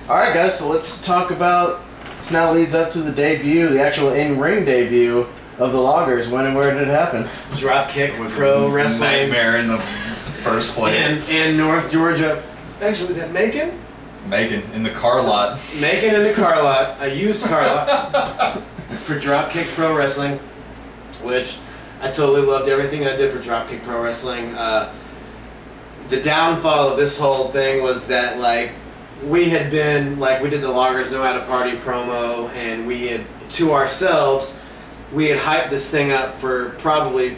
Alright guys, so let's talk about, this now leads up to the debut, the actual in-ring debut of the Loggers. When and where did it happen? Dropkick Pro Wrestling. Nightmare in the first place. In North Georgia. Actually, was that Macon? Macon, in the car lot. Macon in the car lot, a used car lot, for Dropkick Pro Wrestling, which I totally loved everything I did for Dropkick Pro Wrestling. The downfall of this whole thing was that, like, we had been, like, we did the Loggers Know How to Party promo, and we had, to ourselves, we had hyped this thing up for probably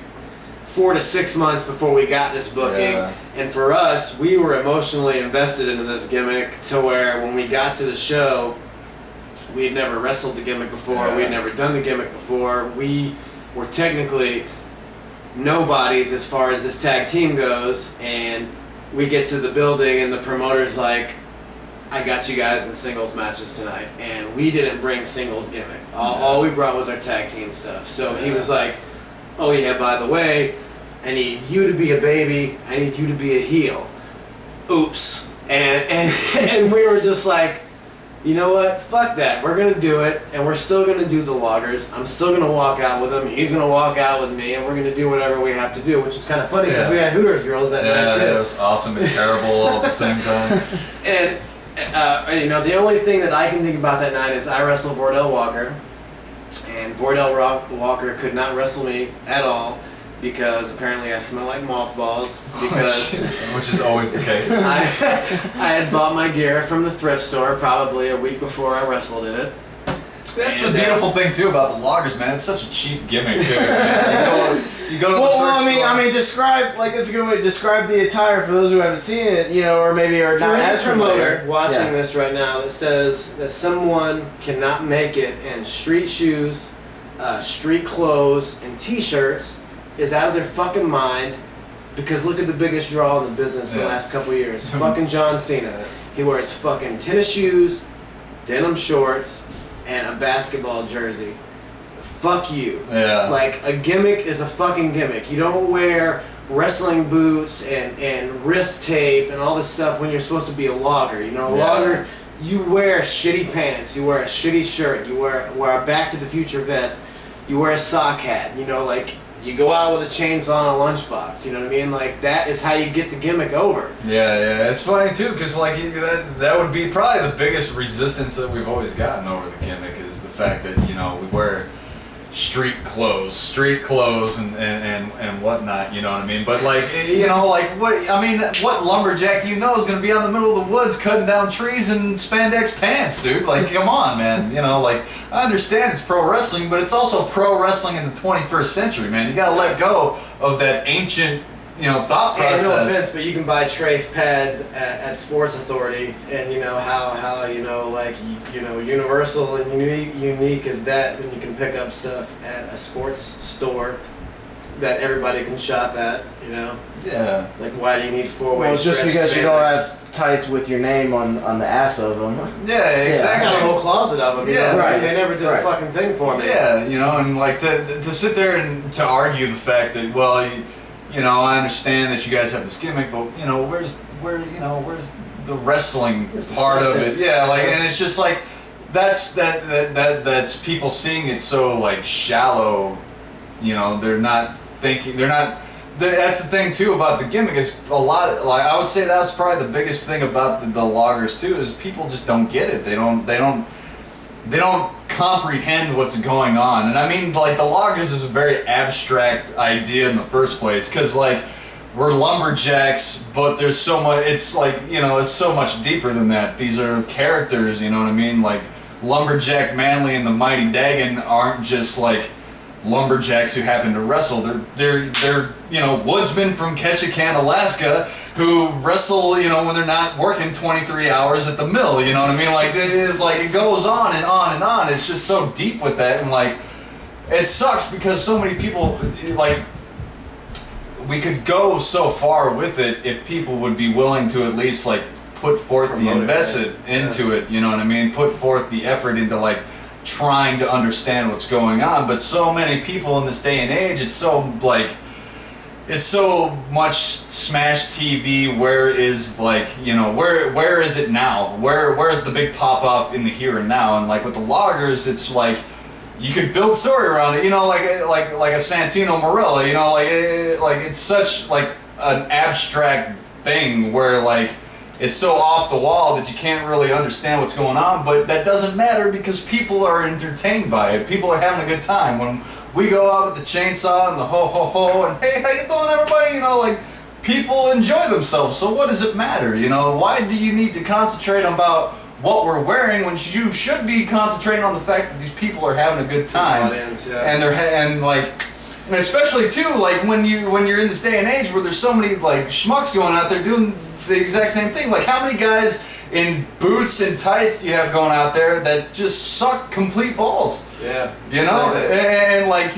4 to 6 months before we got this booking. Yeah. And for us, we were emotionally invested into this gimmick to where when we got to the show, we had never wrestled the gimmick before, Yeah. we had never done the gimmick before. We were technically nobodies as far as this tag team goes, and we get to the building and the promoter's like, I got you guys in singles matches tonight, and we didn't bring singles gimmick. All we brought was our tag team stuff. So he was like, oh yeah, by the way, I need you to be a baby, I need you to be a heel. Oops. And we were just like, you know what, fuck that, we're gonna do it, and we're still gonna do the Loggers. I'm still gonna walk out with him, he's gonna walk out with me, and we're gonna do whatever we have to do, which is kind of funny because we had Hooters girls that night too. Yeah, it was awesome and terrible all at the same time. And you know, the only thing that I can think about that night is I wrestled Vordell Walker, and Vordell Walker could not wrestle me at all because apparently I smell like mothballs. Because which is always the case. I had bought my gear from the thrift store probably a week before I wrestled in it. That's the beautiful thing too about the Loggers, man. It's such a cheap gimmick too. Man. You go to the thrift store. I mean, describe, like, it's a good way to describe the attire for those who haven't seen it, you know, or maybe are not as familiar. Watching this right now that says that someone cannot make it in street shoes, street clothes, and t-shirts is out of their fucking mind, because look at the biggest draw in the business in the last couple of years. Fucking John Cena. He wears fucking tennis shoes, denim shorts, and a basketball jersey. Fuck you. Yeah. Like, a gimmick is a fucking gimmick. You don't wear wrestling boots and wrist tape and all this stuff when you're supposed to be a logger. You know, a logger, you wear shitty pants, you wear a shitty shirt, you wear a Back to the Future vest, you wear a sock hat, you know, like, you go out with a chainsaw and a lunchbox, you know what I mean? Like, that is how you get the gimmick over. Yeah, it's funny too, because like that would be probably the biggest resistance that we've always gotten over the gimmick is the fact that, you know, we wear street clothes and whatnot, you know what I mean? But like, you know, like what lumberjack do you know is going to be out in the middle of the woods cutting down trees in spandex pants, dude? Like, come on, man. You know, like, I understand it's pro wrestling, but it's also pro wrestling in the 21st century, man. You got to let go of that ancient, you know, thought process. No offense, but you can buy trace pads at Sports Authority, and you know how you know, like, you know, universal and unique is that when you can pick up stuff at a sports store that everybody can shop at, you know? Yeah. Like, why do you need four-way? Well, just because you don't have tights with your name on the ass of them. Yeah, exactly. I got a whole closet of them. Yeah, you know? right. They never did a fucking thing for me. Yeah, you know, and like to sit there and to argue the fact that, well, you know, I understand that you guys have this gimmick, but you know, where's the wrestling part of it? Yeah, like, and it's just like that's people seeing it so like shallow. You know, they're not thinking. That's the thing too about the gimmick is a lot. Like, I would say that's probably the biggest thing about the Loggers too is people just don't get it. They don't comprehend what's going on. And I mean, like, the Loggers is a very abstract idea in the first place, because like we're lumberjacks, but there's so much, it's like, you know, it's so much deeper than that. These are characters, you know what I mean? Like, Lumberjack Manley and the Mighty Dagon aren't just like lumberjacks who happen to wrestle. They're you know, woodsmen from Ketchikan, Alaska, who wrestle, you know, when they're not working 23 hours at the mill, you know what I mean? Like, it goes on and on and on. It's just so deep with that, and like, it sucks because so many people, like, we could go so far with it if people would be willing to at least like put forth the investment into it, you know what I mean? Put forth the effort into like trying to understand what's going on. But so many people in this day and age, it's so like, it's so much smash TV. Where is like, you know, where is it now? Where's the big pop off in the here and now? And like with the loggers, it's like you could build story around it. You know, like a Santino Marella. You know, like it's such like an abstract thing where like it's so off the wall that you can't really understand what's going on. But that doesn't matter because people are entertained by it. People are having a good time when we go out with the chainsaw and the ho ho ho and hey, how you doing, everybody? You know, like people enjoy themselves. So what does it matter? You know, why do you need to concentrate about what we're wearing when you should be concentrating on the fact that these people are having a good time? And and especially too, like when you're in this day and age where there's so many like schmucks going out there doing the exact same thing. Like how many guys in boots and tights do you have going out there that just suck complete balls? Yeah. You know? And like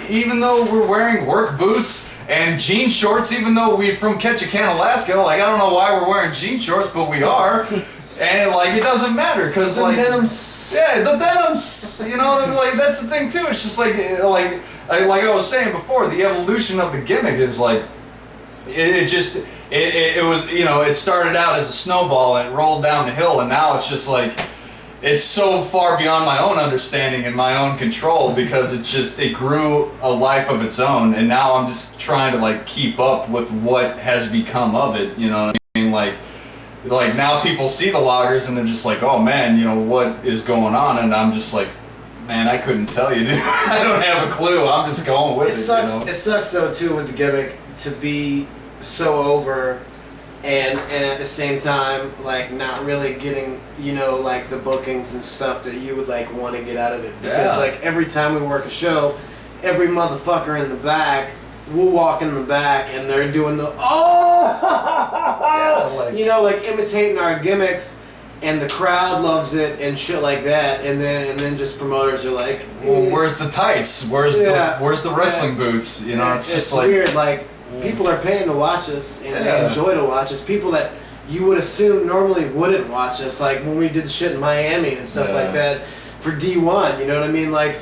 even though we're wearing work boots and jean shorts, even though we're from Ketchikan, Alaska, like I don't know why we're wearing jean shorts, but we are. And like it doesn't matter because like denims. Yeah, the denims. You know, like that's the thing too. It's just like I was saying before, the evolution of the gimmick is like it was, you know, it started out as a snowball and it rolled down the hill, and now it's just like it's so far beyond my own understanding and my own control because it grew a life of its own, and now I'm just trying to like keep up with what has become of it. You know what I mean? Like now people see the loggers and they're just like, oh man, you know what is going on, and I'm just like, man, I couldn't tell you, dude. I don't have a clue. I'm just going with it. Sucks. You know? It sucks though too with the gimmick to be so over, and at the same time like not really getting, you know, like the bookings and stuff that you would like want to get out of it, because like every time we work a show, every motherfucker in the back, we'll walk in the back and they're doing the you know, like imitating our gimmicks, and the crowd loves it and shit like that, and then just promoters are like, well, where's the tights? Where's the wrestling boots? You know, it's just like weird. Like people are paying to watch us and they enjoy to watch us. People that you would assume normally wouldn't watch us, like when we did the shit in Miami and stuff like that for D1. You know what I mean? Like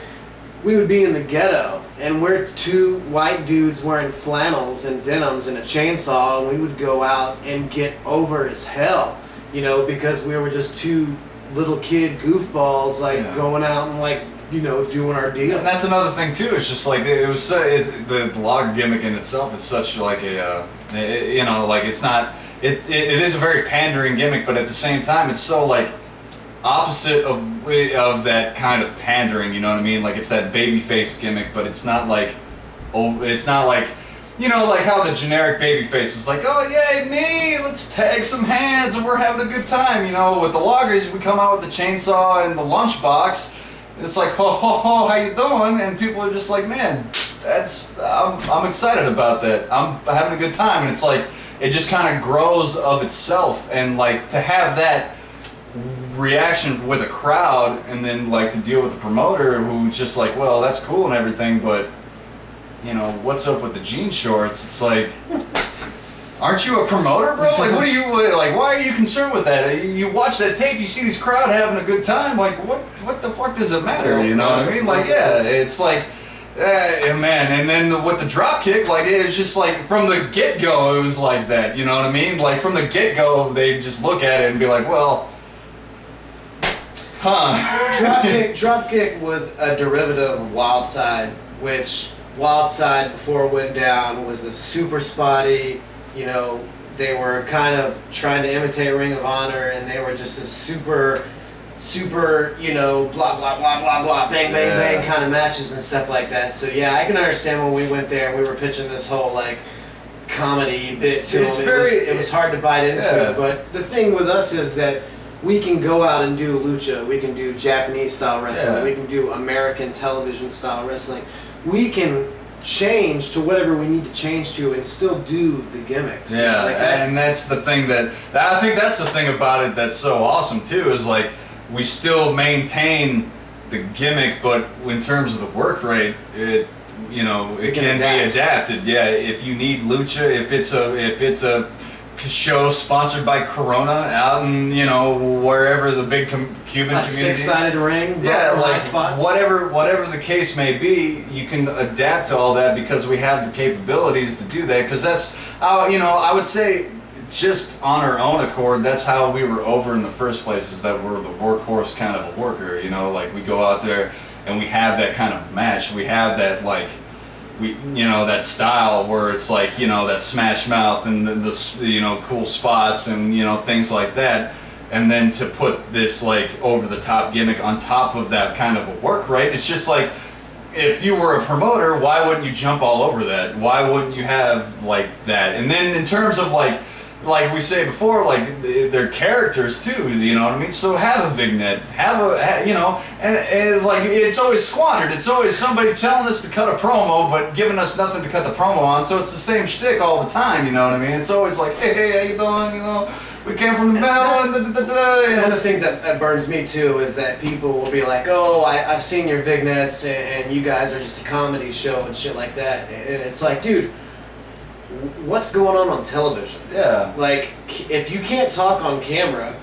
we would be in the ghetto and we're two white dudes wearing flannels and denims and a chainsaw, and we would go out and get over as hell. You know, because we were just two little kid goofballs, like going out and like, you know, doing our deal. And that's another thing too. It's just like it was the logger gimmick in itself is such like you know, like it's not. It is a very pandering gimmick, but at the same time, it's so like opposite of that kind of pandering. You know what I mean? Like it's that babyface gimmick, but it's not like you know, like how the generic babyface is like, oh yay, me, let's tag some hands and we're having a good time. You know, with the loggers, we come out with the chainsaw and the lunchbox. It's like, ho ho ho, how you doing? And people are just like, man, I'm excited about that. I'm having a good time, and it's like it just kind of grows of itself, and like to have that reaction with a crowd, and then like to deal with the promoter who's just like, well, that's cool and everything, but you know, what's up with the jean shorts? It's like, aren't you a promoter, bro? Like, what are you, like, why are you concerned with that? You watch that tape, you see this crowd having a good time, like, what the fuck does it matter? You know what I mean? Like, yeah, it's like, man, and then with the drop kick, like, it was just like, from the get-go, it was like that, you know what I mean? Like, from the get-go, they just look at it and be like, well, Drop kick was a derivative of Wild Side, which Wild Side, before it went down, was a super spotty, you know, they were kind of trying to imitate Ring of Honor, and they were just this super, you know, blah, blah, blah, blah, blah, bang, bang, bang kind of matches and stuff like that. So, yeah, I can understand when we went there and we were pitching this whole, like, comedy bit to them. It was hard to bite into, but the thing with us is that we can go out and do lucha, we can do Japanese-style wrestling, we can do American television-style wrestling. We can change to whatever we need to change to and still do the gimmicks. Yeah, like and that's the thing I think that's the thing about it that's so awesome too, is like we still maintain the gimmick, but in terms of the work rate, it, you know, it can be adapted. Yeah, if you need lucha, if it's a show sponsored by Corona out in, you know, wherever the big Cuban community. Six-sided ring. Yeah, like spots. whatever the case may be, you can adapt to all that because we have the capabilities to do that. Because that's how, you know, I would say just on our own accord, that's how we were over in the first place. Is that we're the workhorse kind of a worker. You know, like we go out there and we have that kind of match. We have that like. You know, that style where it's like, you know, that smash mouth and the you know, cool spots and, you know, things like that. And then to put this like over the top gimmick on top of that kind of a work, right? It's just like, if you were a promoter, why wouldn't you jump all over that? Why wouldn't you have like that? And then in terms of like we say before, like they're characters too, you know what I mean? So have a vignette, you know, and like it's always squandered. It's always somebody telling us to cut a promo, but giving us nothing to cut the promo on. So it's the same shtick all the time, you know what I mean? It's always like, hey, how you doing? You know, we came from the battle. One of the things that burns me too is that people will be like, oh, I've seen your vignettes and you guys are just a comedy show and shit like that. And it's like, dude, what's going on television? Yeah. Like, if you can't talk on camera,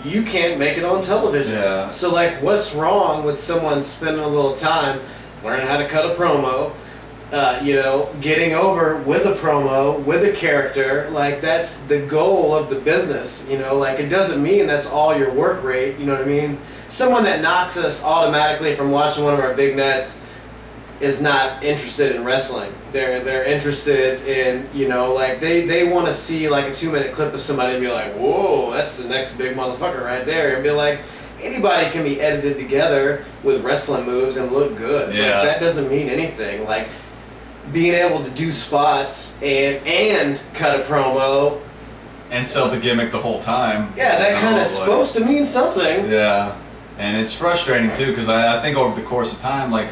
you can't make it on television. Yeah. So, like, what's wrong with someone spending a little time learning how to cut a promo, you know, getting over with a promo, with a character? Like, that's the goal of the business, you know? Like, it doesn't mean that's all your work rate, you know what I mean? Someone that knocks us automatically from watching one of our vignettes is not interested in wrestling. They're interested in, you know, like they want to see like a 2-minute clip of somebody and be like, whoa, that's the next big motherfucker right there, and be like, anybody can be edited together with wrestling moves and look good. Yeah. Like, that doesn't mean anything. Like, being able to do spots and cut a promo and sell the gimmick the whole time. Yeah, that kind of like, supposed to mean something. Yeah, and it's frustrating too because I think over the course of time, like.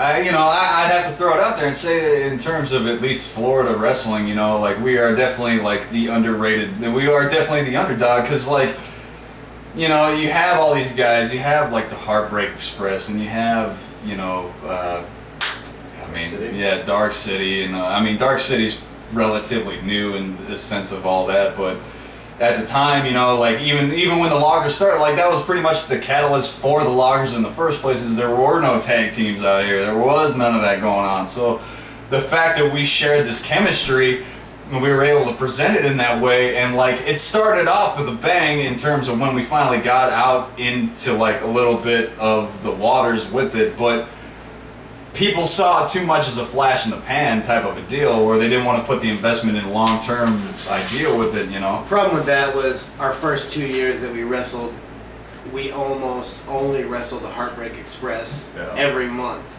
I'd have to throw it out there and say that in terms of at least Florida wrestling, you know, like we are definitely like the underrated, we are definitely the underdog because like, you know, you have all these guys, you have like the Heartbreak Express and you have, you know, Dark City and Dark City's relatively new in the sense of all that, but at the time, you know, like even when the loggers started, like that was pretty much the catalyst for the loggers in the first place. Is there were no tag teams out here. There was none of that going on. So the fact that we shared this chemistry and we were able to present it in that way, and like it started off with a bang in terms of when we finally got out into like a little bit of the waters with it, but people saw it too much as a flash in the pan type of a deal where they didn't want to put the investment in long-term idea with it, you know. The problem with that was our first 2 years that we wrestled, we almost only wrestled the Heartbreak Express every month.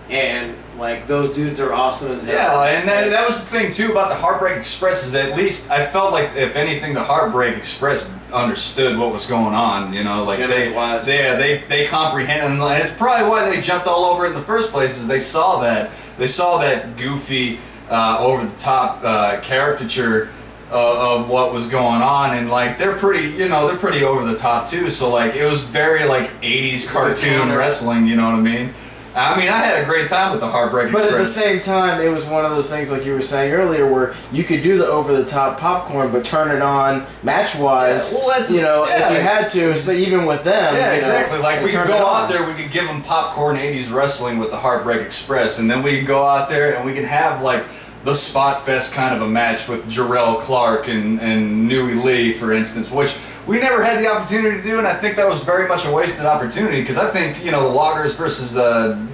And like those dudes are awesome as hell. Yeah, and that was the thing too about the Heartbreak Express is that at least I felt like if anything the Heartbreak Express understood what was going on, you know, like they comprehend, and it's probably why they jumped all over it in the first place is they saw that goofy over the top caricature of what was going on, and like they're pretty over the top too, so like it was very like 80s cartoon wrestling, you know what I mean? I mean, I had a great time with the Heartbreak Express. But at the same time, it was one of those things, like you were saying earlier, where you could do the over-the-top popcorn, but turn it on match-wise. Yeah, well, that's, if you had to, but even with them. Yeah, exactly. Like we could go out there, we could give them popcorn 80s wrestling with the Heartbreak Express, and then we could go out there and we could have like the Spot Fest kind of a match with Jarrell Clark and Nui Lee, for instance, which we never had the opportunity to do, and I think that was very much a wasted opportunity because I think, you know, the Loggers versus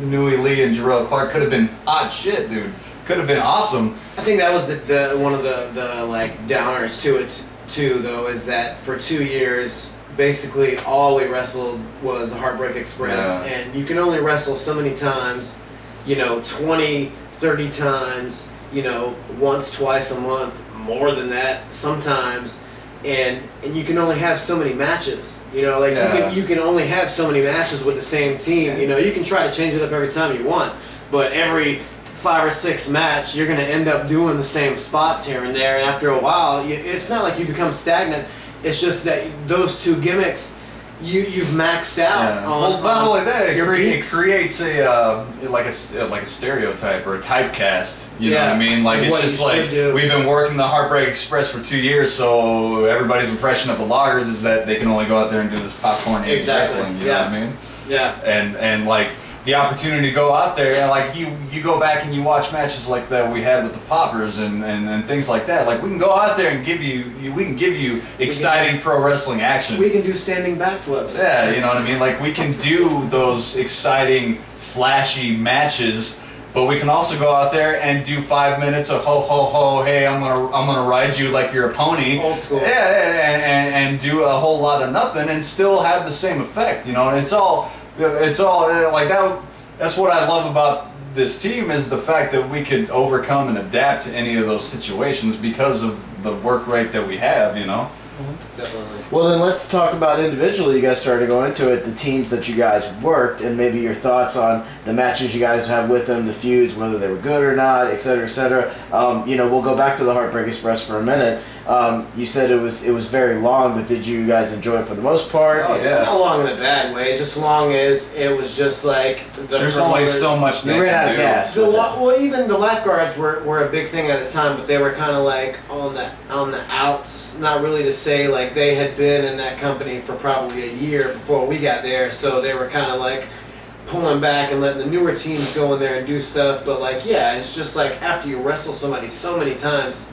Nui Lee and Jarrell Clark could have been hot shit, dude. Could have been awesome. I think that was the one of the like downers to it too, though, is that for 2 years basically all we wrestled was the Heartbreak Express, and you can only wrestle so many times, you know, 20, 30 times, you know, once, twice a month, more than that sometimes. And you can only have so many matches, you know, like you can only have so many matches with the same team, you know, you can try to change it up every time you want, but every 5 or 6 match, you're going to end up doing the same spots here and there, and after a while, it's not like you become stagnant, it's just that those two gimmicks, you've maxed out on. Well, not only that, it peaks. creates like a stereotype or a typecast. You know what I mean? Like, it's What just you like should do. we've been working the Heartbreak Express for 2 years, so everybody's impression of the loggers is that they can only go out there and do this popcorn wrestling. You know what I mean? Yeah. And like the opportunity to go out there, and like you go back and you watch matches like that we had with the Poppers and things like that. Like, we can go out there and give you exciting pro wrestling action. We can do standing backflips. Yeah, you know what I mean? Like, we can do those exciting, flashy matches, but we can also go out there and do 5 minutes of ho ho ho, hey, I'm gonna ride you like you're a pony. Old school. Yeah, and do a whole lot of nothing and still have the same effect, you know. And it's all like that. That's what I love about this team, is the fact that we could overcome and adapt to any of those situations because of the work rate that we have, you know. Definitely. Well, then let's talk about individually. You guys started going into it, the teams that you guys worked, and maybe your thoughts on the matches you guys have with them, the feuds, whether they were good or not, et cetera, et cetera. We'll go back to the Heartbreak Express for a minute. You said it was very long, but did you guys enjoy it for the most part? Oh yeah. Not long in a bad way, just long as it was just like There's only so much they You ran can out of do. gas. Well, even the lifeguards were a big thing at the time, but they were kind of like on the outs. Not really to say like they had been in that company for probably a year before we got there, so they were kind of like pulling back and letting the newer teams go in there and do stuff. But like, yeah, it's just like after you wrestle somebody so many times,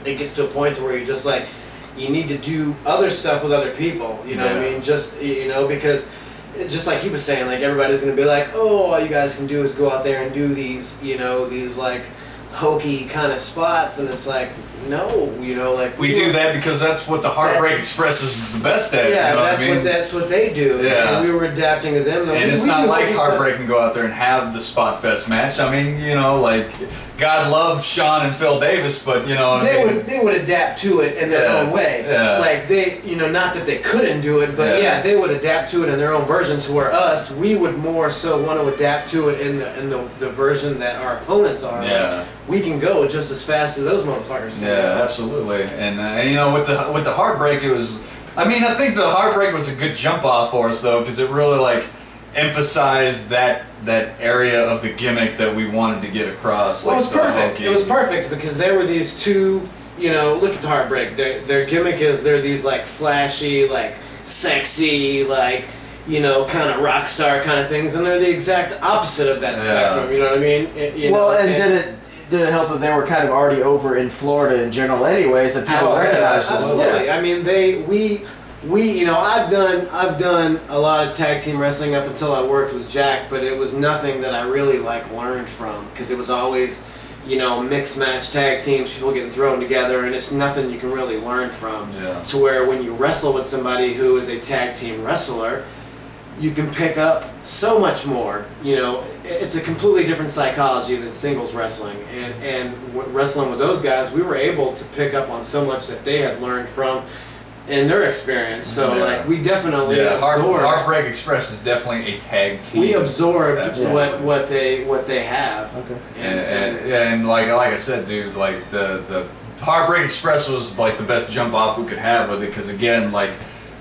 it gets to a point to where you're just like, you need to do other stuff with other people. You know what I mean? Just because. Just like he was saying, like everybody's gonna be like, oh, all you guys can do is go out there and do these, these like hokey kind of spots, and it's like, no, like We do that because that's what the Heartbreak Express is the best at. Yeah, you know what I mean? that's what they do. Yeah. And we were adapting to them. And it's we not do like hokey stuff. Heartbreak can go out there and have the Spot Fest match. I mean, like, God love Sean and Phil Davis, but They would adapt to it in their own way. Yeah. Like they, not that they couldn't do it, but they would adapt to it in their own version. To where we would more so want to adapt to it in the version that our opponents are. Yeah. Like, we can go just as fast as those motherfuckers. Yeah, absolutely. And with the Heartbreak, it was. I mean, I think the Heartbreak was a good jump off for us though, because it really like emphasized that area of the gimmick that we wanted to get across. Well, Like, it was perfect. It was perfect because there were these two. Look at the Heartbreak. Their gimmick is they're these like flashy, like sexy, like kind of rock star kind of things, and they're the exact opposite of that spectrum. You know what I mean? Did it help that they were kind of already over in Florida in general, anyways, that people recognized them? Absolutely. I mean, I've done a lot of tag team wrestling up until I worked with Jack, but it was nothing that I really learned from, because it was always mixed match tag teams, people getting thrown together, and it's nothing you can really learn from. Yeah. To where when you wrestle with somebody who is a tag team wrestler, you can pick up so much more. It's a completely different psychology than singles wrestling, and wrestling with those guys, we were able to pick up on so much that they had learned from in their experience. So we definitely absorbed. Heartbreak Express is definitely a tag team. We absorbed what they have. Okay. And like I said, dude, like the Heartbreak Express was like the best jump off we could have with it, because again, like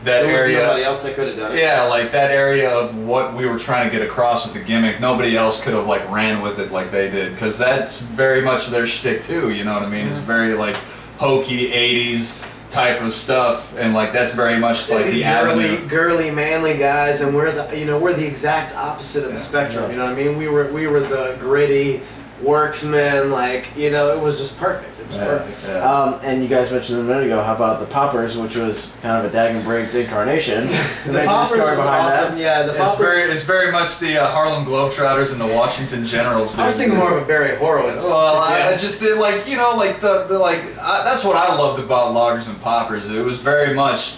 that There was area. nobody else that could have done it. Yeah, like that area of what we were trying to get across with the gimmick, nobody else could have like ran with it like they did, because that's very much their shtick too. You know what I mean? It's very like hokey '80s type of stuff, and like that's very much like These the avenue. girly, manly guys, and we're the exact opposite of the spectrum. You know what I mean? We were the gritty worksmen. It was just perfect. It was perfect. Yeah. And you guys mentioned a minute ago, how about the Poppers, which was kind of a Dagon Briggs incarnation. The Poppers was awesome. Yeah, the Poppers. It's very much the Harlem Globetrotters and the Washington Generals. I was thinking more of a Barry Horowitz. Well, I just did that's what I loved about Loggers and Poppers. It was very much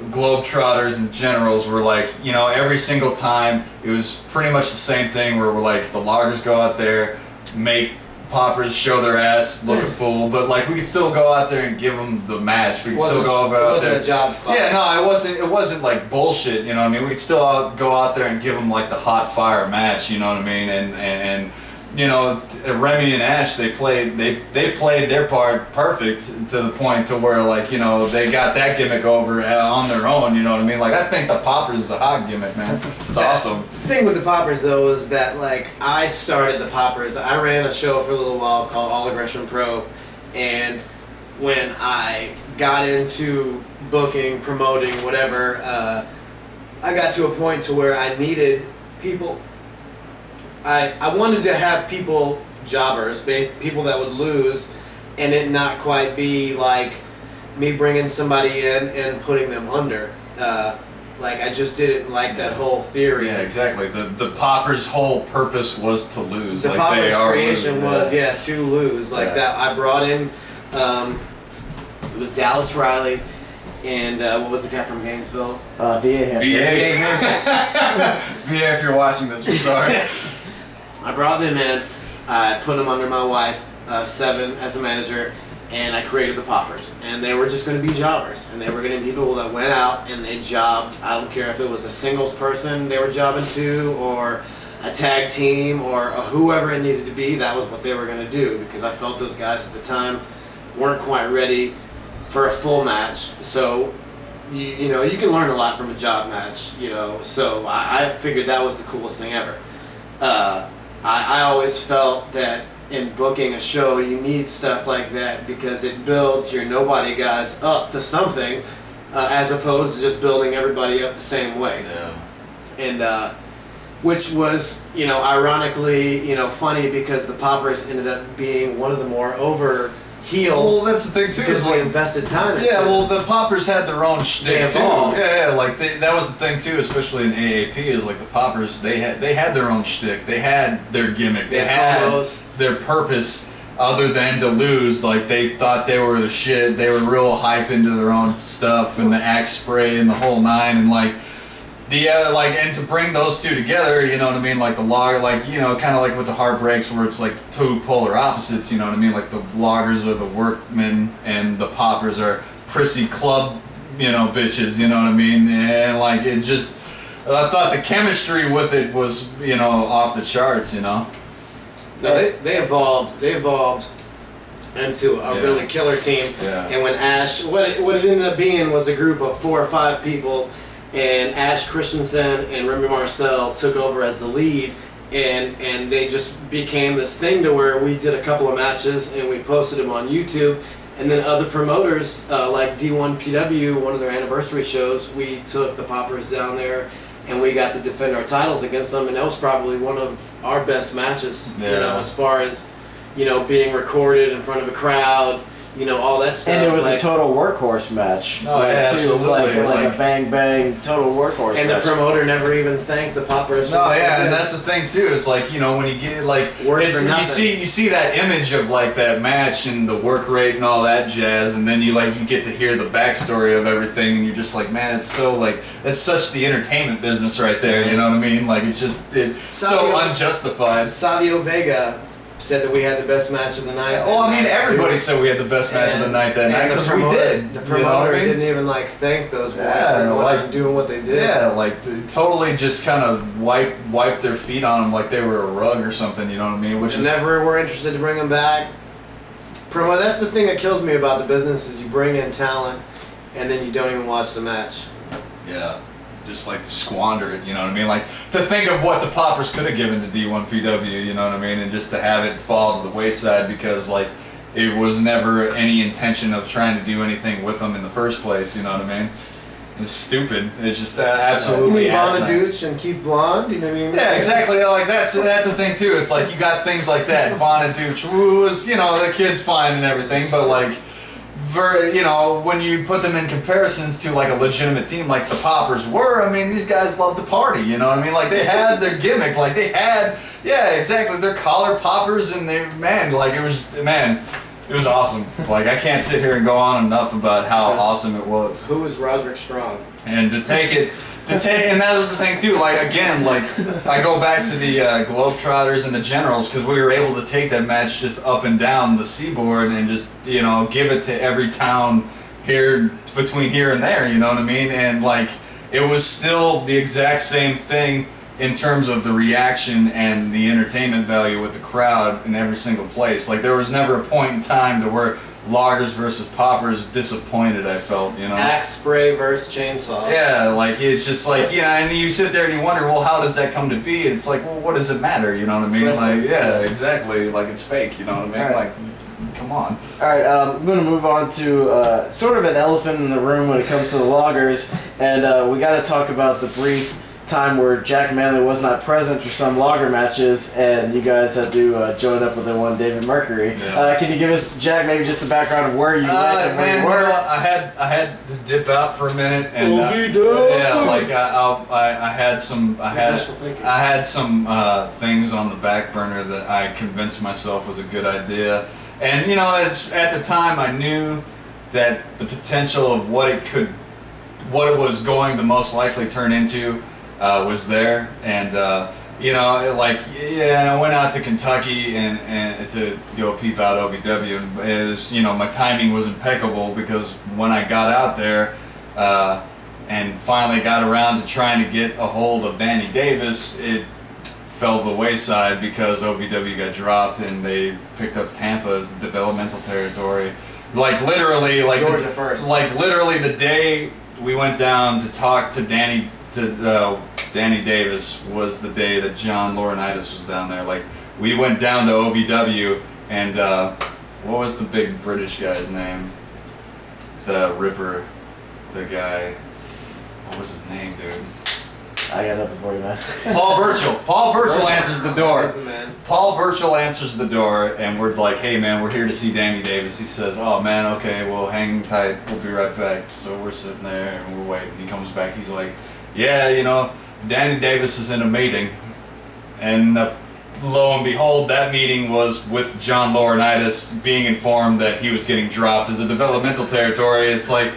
Globetrotters and Generals were every single time it was pretty much the same thing, where we're like, the Loggers go out there, make Poppers show their ass, look a fool, but we could still go out there and give them the match. We could still go out there. It wasn't a job spot. Yeah, no, it wasn't like bullshit. You know what I mean? We could still go out there and give them like the hot fire match. You know what I mean? And Remy and Ash, they played their part perfect to the point to where they got that gimmick over on their own. You know what I mean? Like I think the Poppers is a hot gimmick, man. It's awesome. The thing with the Poppers though is that I started the Poppers. I ran a show for a little while called All Aggression Pro, and when I got into booking, promoting, whatever, I got to a point to where I needed people. I wanted to have people, jobbers, people that would lose, and it not quite be like me bringing somebody in and putting them under. I just didn't like that whole theory. Yeah, exactly. The Poppers' whole purpose was to lose. The Poppers' creation was to lose. That I brought in. It was Dallas Riley. And what was the guy from Gainesville? VA. VA, if you're watching this, we're sorry. I brought them in. I put them under my wife, Seven, as a manager, and I created the Poppers. And they were just going to be jobbers. And they were going to be people that went out and they jobbed. I don't care if it was a singles person they were jobbing to, or a tag team, or whoever it needed to be. That was what they were going to do, because I felt those guys at the time weren't quite ready for a full match. So you can learn a lot from a job match, so I figured that was the coolest thing ever. I always felt that in booking a show you need stuff like that, because it builds your nobody guys up to something, as opposed to just building everybody up the same way. And which was ironically funny, because the Poppers ended up being one of the more over heels. Well, that's the thing too. Because we invested time in it. Yeah, well, the Poppers had their own shtick too. Yeah, that was the thing too, especially in AAP. Is the Poppers, they had their own shtick. They had their gimmick. They had their purpose, other than to lose. They thought they were the shit. They were real hype into their own stuff, and the Axe spray and the whole nine, and and to bring those two together, you know what I mean? The logger, kind of like with the Heartbreaks, where it's two polar opposites, you know what I mean? The loggers are the workmen, and the Poppers are prissy club, bitches, you know what I mean? And it just, I thought the chemistry with it was, off the charts, No, they evolved into a really killer team. Yeah. And when Ash, what it ended up being was a group of 4 or 5 people. And Ash Christensen and Remy Marcel took over as the lead, and they just became this thing to where we did a couple of matches and we posted them on YouTube, and then other promoters like D1PW, one of their anniversary shows, we took the Poppers down there and we got to defend our titles against them, and that was probably one of our best matches, as far as being recorded in front of a crowd. All that stuff. And it was a total workhorse match. Oh, yeah, absolutely. Like a bang bang total workhorse and match. The promoter never even thanked the Poppers. No, yeah, and that's the thing too. It's when you get you see that image of that match and the work rate and all that jazz, and then you get to hear the backstory of everything, and you're just man, it's so that's such the entertainment business right there. You know what I mean? It's so unjustified. Savio Vega said that we had the best match of the night. Everybody said we had the best match of the night that night, because we did. The promoter didn't even thank those boys for going out and doing what they did. Yeah, totally just kind of wiped their feet on them like they were a rug or something. You know what I mean? Which is never were interested to bring them back. That's the thing that kills me about the business, is you bring in talent and then you don't even watch the match. Yeah. Just to squander it, you know what I mean? To think of what the Poppers could have given to D1PW, you know what I mean? And just to have it fall to the wayside, because it was never any intention of trying to do anything with them in the first place, you know what I mean? It's stupid. It's just absolutely asinine. Bonaduce and Keith Blonde, you know what I mean? Yeah, exactly. That's the thing too. It's you got things like that. Bonaduce, who was, the kid's fine and everything, but when you put them in comparisons to a legitimate team like the Poppers were, these guys love to party, you know what I mean? They had their gimmick, they had, exactly, their collar poppers, and it was awesome. I can't sit here and go on enough about how awesome it was. Who was Roderick Strong? And to take it, and that was the thing too, I go back to the Globetrotters and the Generals, because we were able to take that match just up and down the seaboard and just, give it to every town here, between here and there, you know what I mean? And it was still the exact same thing in terms of the reaction and the entertainment value with the crowd in every single place. Like there was never a point in time to where loggers versus poppers disappointed, I felt, you know. Axe spray versus chainsaw. Yeah, like it's just like, yeah, and you sit there and you wonder, well, how does that come to be? It's like, well, what does it matter? You know what I mean? Like, yeah, exactly. Like it's fake. You know what I mean? Right. Like, come on. All right, I'm going to move on to sort of an elephant in the room when it comes to the loggers, and we got to talk about the brief time where Jack Manley was not present for some logger matches, and you guys had to join up with the one David Mercury. Yeah. Can you give us, Jack, maybe just the background of where you went and where you were? I had to dip out for a minute, and I had some things on the back burner that I convinced myself was a good idea. And you know, it's at the time I knew that the potential of what it was going to most likely turn into was there, and you know, and I went out to Kentucky and to go peep out OVW, and it was, you know, my timing was impeccable because when I got out there and finally got around to trying to get a hold of Danny Davis, it fell to the wayside because OVW got dropped and they picked up Tampa as the developmental territory. Like literally, Georgia first. Like literally the day we went down to talk to Danny Davis was the day that John Laurinaitis was down there. Like we went down to OVW and what was the big British guy's name? The Ripper, the guy. What was his name, dude? I got nothing for you, man. Paul Burchill. Paul Burchill answers the door. He's the man. Paul Burchill answers the door, and we're like, hey man, we're here to see Danny Davis. He says, oh man, okay, well hang tight, we'll be right back. So we're sitting there and we're waiting. He comes back, he's like, yeah, you know, Danny Davis is in a meeting. And lo and behold, that meeting was with John Laurinaitis being informed that he was getting dropped as a developmental territory. It's like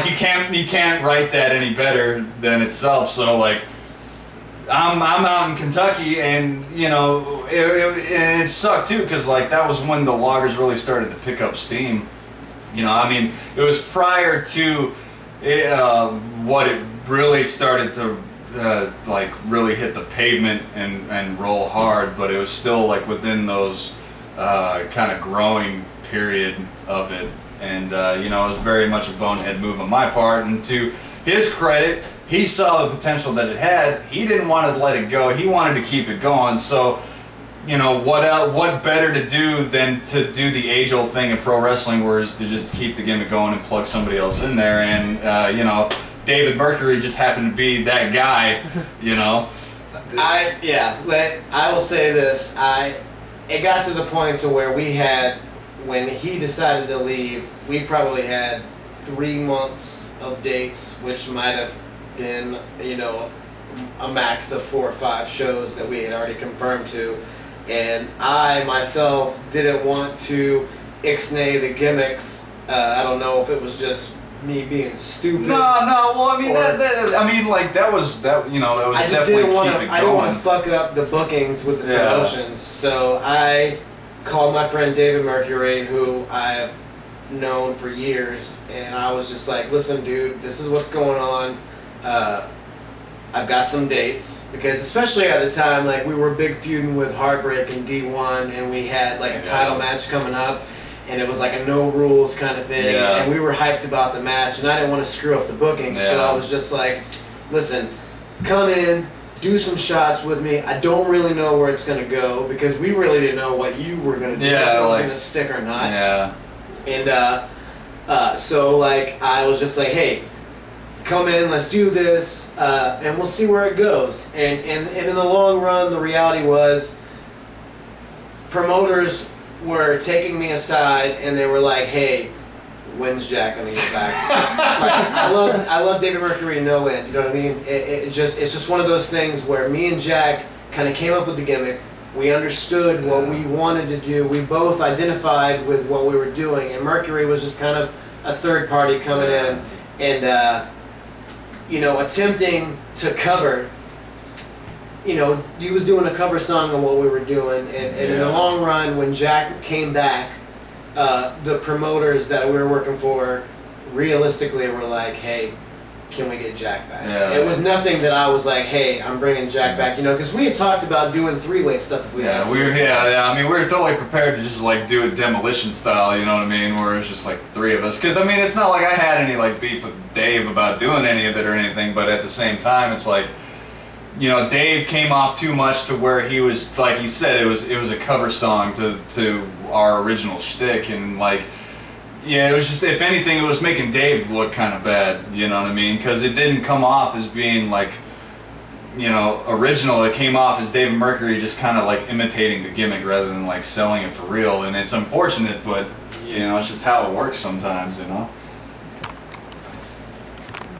you can't write that any better than itself. So like, I'm out in Kentucky, and you know, it sucked too, because like that was when the loggers really started to pick up steam. You know, I mean, it was prior to what it really started to like really hit the pavement and roll hard, but it was still like within those kind of growing period of it. And you know, it was very much a bonehead move on my part, and to his credit, he saw the potential that it had. He didn't want to let it go. He wanted to keep it going. So, you know, what better to do than to do the age-old thing in pro wrestling, where is to just keep the gimmick going and plug somebody else in there. And you know, David Mercury just happened to be that guy. You know. I will say this. It got to the point to where we had, when he decided to leave, we probably had 3 months of dates, which might have been, you know, a max of 4 or 5 shows that we had already confirmed to. And I myself didn't want to ixnay the gimmicks. I don't know if it was just me being stupid. No. Well, I mean, that was definitely keep it going. I didn't want to fuck up the bookings with the promotions. So I called my friend David Mercury, who I have known for years, and I was just like, listen dude, this is what's going on. I've got some dates, because especially at the time, like, we were big feuding with Heartbreak and D1, and we had like a title match coming up, and it was like a no rules kind of thing, and we were hyped about the match, and I didn't want to screw up the booking, so I was just like, listen, come in, do some shots with me. I don't really know where it's gonna go, because we really didn't know what you were gonna do, if it was gonna stick or not. Yeah. And so like, I was just like, hey, come in, let's do this, and we'll see where it goes. And in the long run, the reality was, promoters were taking me aside, and they were like, hey, when's Jack gonna get back? Like, I love David Mercury to no end, you know what I mean? It's just one of those things where me and Jack kind of came up with the gimmick. We understood what we wanted to do. We both identified with what we were doing, and Mercury was just kind of a third party coming in and you know, attempting to cover. You know, he was doing a cover song on what we were doing, and in the long run, when Jack came back, the promoters that we were working for, realistically, were like, hey, can we get Jack back? Yeah. It was nothing that I was like, hey, I'm bringing Jack back, because we had talked about doing three-way stuff if we had to. I mean, we were totally prepared to just like do it demolition style, you know what I mean, where it's just like the three of us. Because I mean, it's not like I had any like beef with Dave about doing any of it or anything, but at the same time, it's like, Dave came off too much to where he was, like he said, it was a cover song to our original shtick, and like. Yeah, it was just, if anything, it was making Dave look kind of bad, you know what I mean? Because it didn't come off as being like, original. It came off as Dave Mercury just kind of like imitating the gimmick rather than like selling it for real. And it's unfortunate, but, it's just how it works sometimes,